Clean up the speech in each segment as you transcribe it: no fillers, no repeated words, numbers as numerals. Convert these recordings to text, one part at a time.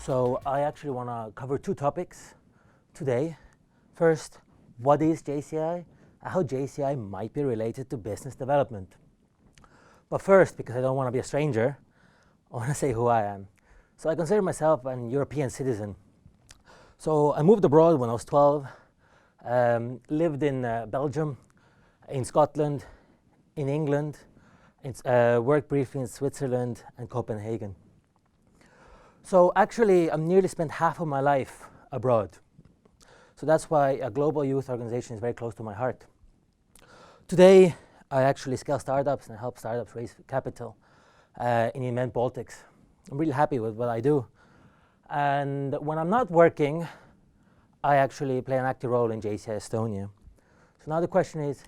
So I actually want to cover two topics today. First, what is JCI and how JCI might be related to business development. But first, because I don't want to be a stranger, I want to say who I am. So I consider myself an European citizen. So I moved abroad when I was 12, lived in Belgium, in Scotland, in England, worked briefly in Switzerland and Copenhagen. So actually, I've nearly spent half of my life abroad. So that's why a global youth organization is very close to my heart. Today, I actually scale startups and help startups raise capital in the EMENT Baltics. I'm really happy with what I do. And when I'm not working, I actually play an active role in JCI Estonia. So now the question is,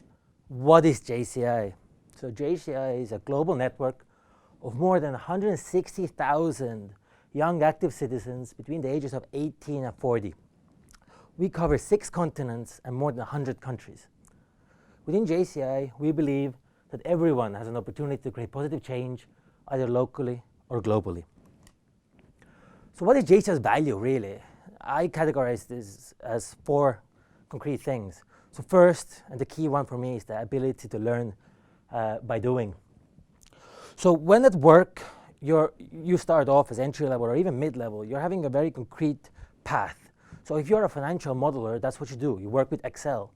what is JCI? So JCI is a global network of more than 160,000 young active citizens between the ages of 18 and 40. We cover 6 continents and more than 100 countries. Within JCI, we believe that everyone has an opportunity to create positive change, either locally or globally. So what is JCI's value, really? I categorize this as 4 concrete things. So first, and the key one for me, is the ability to learn by doing. So when at work, you start off as entry level or even mid-level, you're having a very concrete path. So if you're a financial modeler, that's what you do. You work with Excel.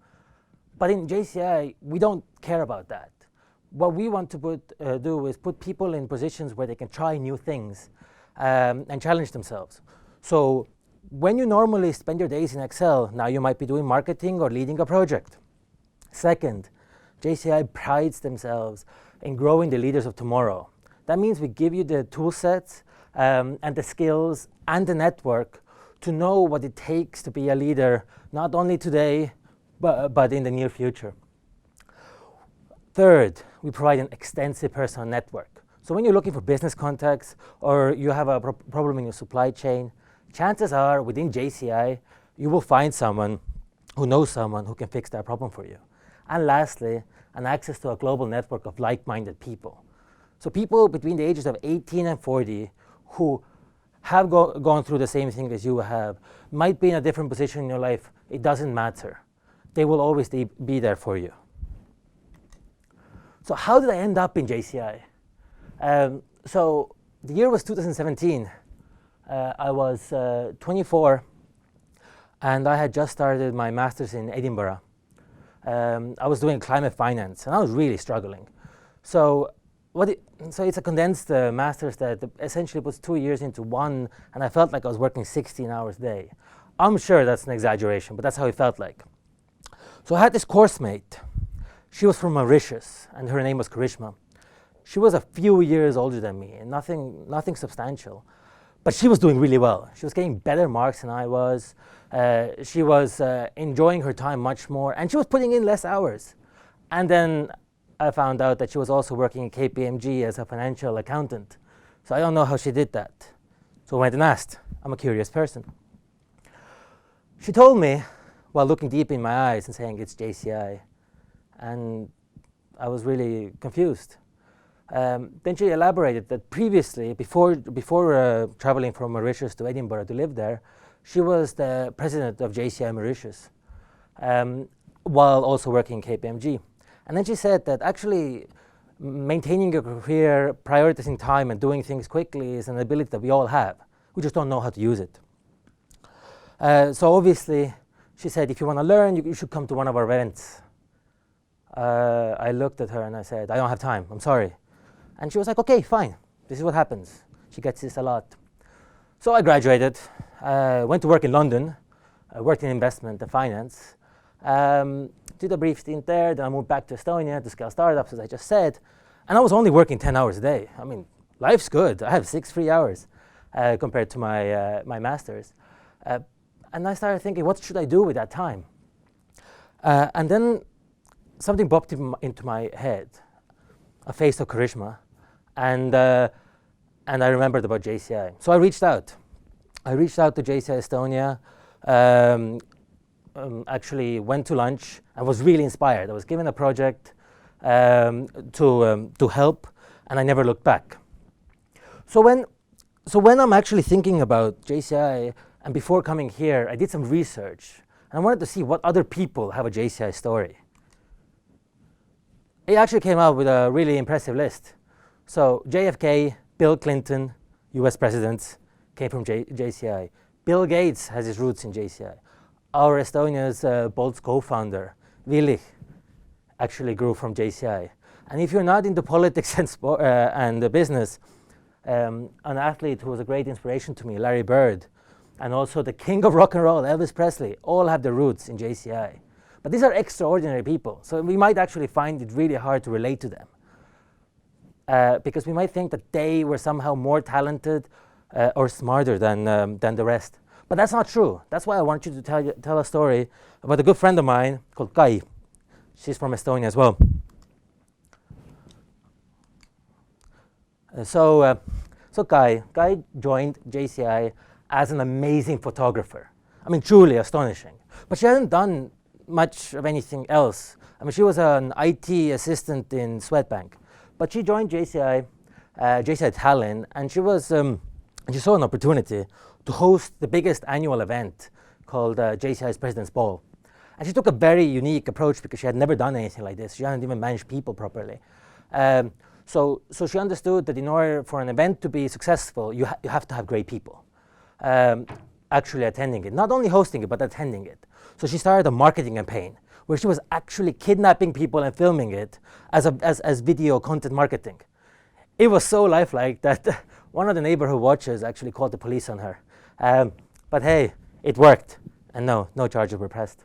But in JCI, we don't care about that. What we want to do is put people in positions where they can try new things and challenge themselves. So when you normally spend your days in Excel, now you might be doing marketing or leading a project. Second, JCI prides themselves in growing the leaders of tomorrow. That means we give you the tool sets and the skills and the network to know what it takes to be a leader, not only today, but in the near future. Third, we provide an extensive personal network. So when you're looking for business contacts or you have a problem in your supply chain, chances are within JCI, you will find someone who knows someone who can fix that problem for you. And lastly, an access to a global network of like-minded people. So people between the ages of 18 and 40 who have gone through the same thing as you have, might be in a different position in your life, it doesn't matter. They will always be there for you. So how did I end up in JCI? So the year was 2017. I was 24 and I had just started my master's in Edinburgh. I was doing climate finance and I was really struggling. So it's a condensed master's that essentially puts 2 years into one, and I felt like I was working 16 hours a day. I'm sure that's an exaggeration, but that's how it felt like. So I had this course mate. She was from Mauritius, and her name was Karishma. She was a few years older than me, and nothing substantial. But she was doing really well. She was getting better marks than I was. She was enjoying her time much more, and she was putting in less hours. And then I found out that she was also working in KPMG as a financial accountant. So I don't know how she did that. So I went and asked. I'm a curious person. She told me, while looking deep in my eyes and saying it's JCI, and I was really confused. Then she elaborated that previously, before traveling from Mauritius to Edinburgh to live there, she was the president of JCI Mauritius, while also working in KPMG. And then she said that actually maintaining a career, prioritizing time and doing things quickly is an ability that we all have. We just don't know how to use it. So obviously, she said, if you want to learn, you should come to one of our events. I looked at her and I said, I don't have time, I'm sorry. And she was like, okay, fine, this is what happens. She gets this a lot. So I graduated, went to work in London, worked in investment and finance, did a brief stint there, then I moved back to Estonia to scale startups, as I just said, and I was only working 10 hours a day. I mean, life's good. I have 6 free hours compared to my master's. And I started thinking, what should I do with that time? And then something popped into my head, a face of Karishma, and I remembered about JCI. So I reached out. I reached out to JCI Estonia, actually went to lunch and was really inspired. I was given a project to help, and I never looked back. So So when I'm actually thinking about JCI, and before coming here, I did some research. And I wanted to see what other people have a JCI story. It actually came out with a really impressive list. So JFK, Bill Clinton, US presidents, came from JCI. Bill Gates has his roots in JCI. Our Estonia's Bolt's co-founder, Willich, actually grew from JCI. And if you're not into politics and business, an athlete who was a great inspiration to me, Larry Bird, and also the king of rock and roll, Elvis Presley, all have their roots in JCI. But these are extraordinary people, so we might actually find it really hard to relate to them. Because we might think that they were somehow more talented or smarter than the rest. But that's not true. That's why I want you to tell a story about a good friend of mine called Kai. She's from Estonia as well. So Kai joined JCI as an amazing photographer. I mean, truly astonishing. But she hadn't done much of anything else. I mean, she was an IT assistant in Swedbank. But she joined JCI Tallinn, and she saw an opportunity to host the biggest annual event called JCI's President's Ball. And she took a very unique approach because she had never done anything like this. She hadn't even managed people properly. So she understood that in order for an event to be successful, you have to have great people actually attending it. Not only hosting it, but attending it. So she started a marketing campaign where she was actually kidnapping people and filming it as video content marketing. It was so lifelike that one of the neighborhood watchers actually called the police on her. But hey, it worked, and no charges were pressed.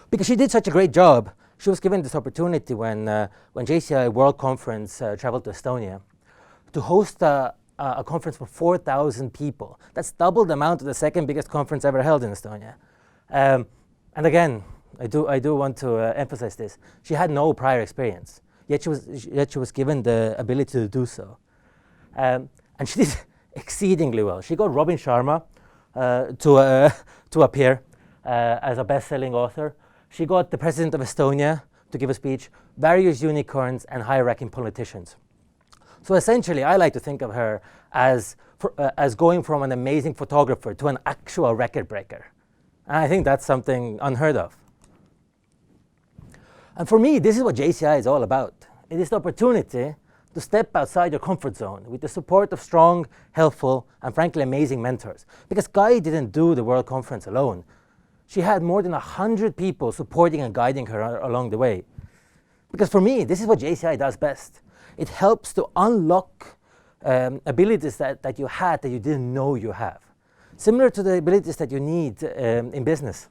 Because she did such a great job, she was given this opportunity when JCI World Conference traveled to Estonia to host a conference for 4,000 people. That's double the amount of the second biggest conference ever held in Estonia. And again, I do want to emphasize this. She had no prior experience, yet she was given the ability to do so. And she did exceedingly well. She got Robin Sharma to appear as a best-selling author. She got the president of Estonia to give a speech, various unicorns, and high-ranking politicians. So essentially, I like to think of her as going from an amazing photographer to an actual record breaker. And I think that's something unheard of. And for me, this is what JCI is all about. It is the opportunity to step outside your comfort zone with the support of strong, helpful, and frankly amazing mentors. Because Kai didn't do the World Conference alone. She had more than 100 people supporting and guiding her along the way. Because for me, this is what JCI does best. It helps to unlock abilities that you had that you didn't know you have. Similar to the abilities that you need in business.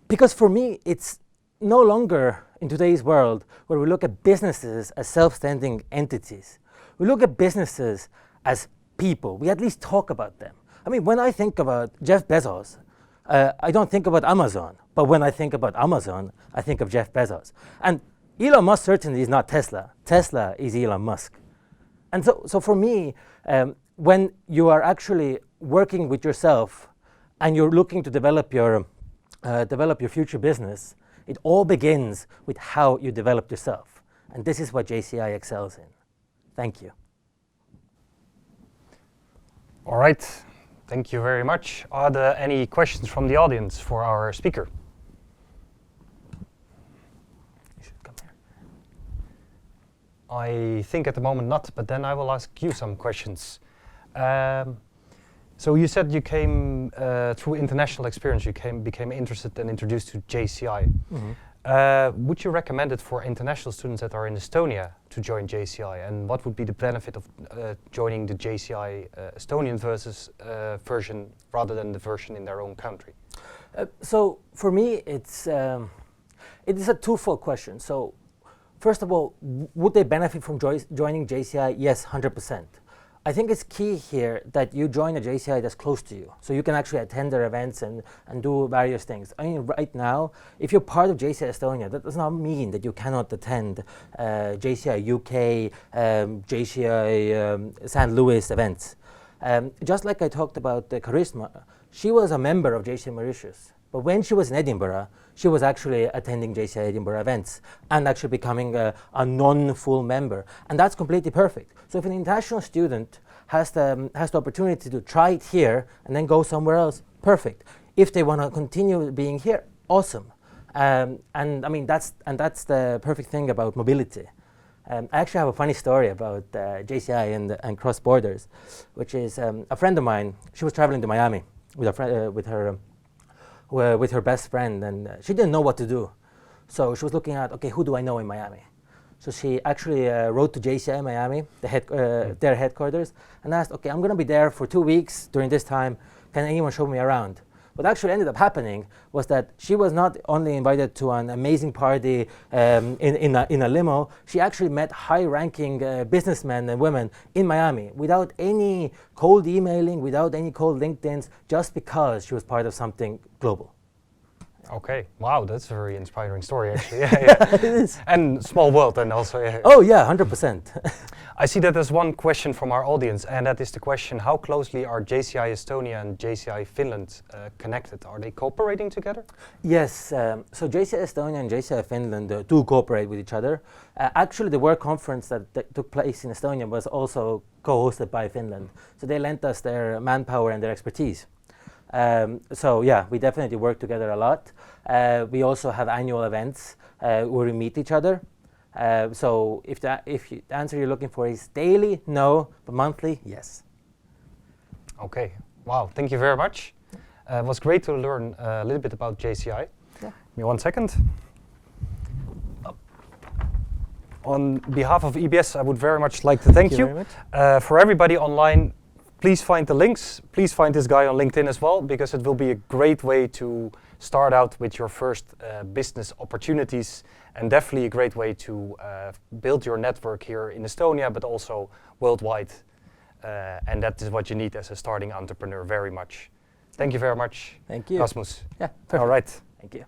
Because for me, it's no longer in today's world where we look at businesses as self-standing entities. We look at businesses as people. We at least talk about them. I mean, when I think about Jeff Bezos, I don't think about Amazon, but when I think about Amazon, I think of Jeff Bezos. And Elon Musk certainly is not Tesla. Tesla is Elon Musk. And so for me, when you are actually working with yourself and you're looking to develop your future business, it all begins with how you develop yourself. And this is what JCI excels in. Thank you. All right. Thank you very much. Are there any questions from the audience for our speaker? You should come here. I think at the moment not, but then I will ask you some questions. So you said you came through international experience, you became interested and introduced to JCI. Mm-hmm. Would you recommend it for international students that are in Estonia to join JCI? And what would be the benefit of joining the JCI Estonian version rather than the version in their own country? So for me, it is a twofold question. So first of all, would they benefit from joining JCI? Yes, 100%. I think it's key here that you join a JCI that's close to you, so you can actually attend their events and do various things. I mean, right now, if you're part of JCI Estonia, that does not mean that you cannot attend JCI UK, JCI St. Louis events. Just like I talked about Charisma, she was a member of JCI Mauritius, but when she was in Edinburgh, she was actually attending JCI Edinburgh events and actually becoming a non-full member. And that's completely perfect. So if an international student has the opportunity to try it here and then go somewhere else, perfect. If they want to continue being here, awesome. And I mean that's the perfect thing about mobility. I actually have a funny story about JCI and cross borders, which is a friend of mine. She was traveling to Miami with with her best friend, and she didn't know what to do. So she was looking at, okay, who do I know in Miami? So she actually wrote to JCI Miami, their headquarters, and asked, okay, I'm going to be there for 2 weeks during this time. Can anyone show me around? What actually ended up happening was that she was not only invited to an amazing party in a limo, she actually met high-ranking businessmen and women in Miami without any cold emailing, without any cold LinkedIns, just because she was part of something global. Okay, wow, that's a very inspiring story actually. Yeah. It is. And small world and also. Oh yeah, 100%. I see that there's one question from our audience, and that is the question: how closely are JCI Estonia and JCI Finland connected? Are they cooperating together? Yes, so JCI Estonia and JCI Finland do cooperate with each other. Actually, the work conference that took place in Estonia was also co-hosted by Finland. So they lent us their manpower and their expertise. So yeah, we definitely work together a lot. We also have annual events where we meet each other. So if the answer you're looking for is daily, no, but monthly, yes. Okay, wow, thank you very much. It was great to learn a little bit about JCI. Yeah. Give me 1 second. On behalf of EBS, I would very much like to thank you. Very much. For everybody online, please find the links. Please find this guy on LinkedIn as well, because it will be a great way to start out with your first business opportunities, and definitely a great way to build your network here in Estonia, but also worldwide. And that is what you need as a starting entrepreneur very much. Thank you very much. Thank you. Rasmus. Yeah, perfect. All right. Thank you.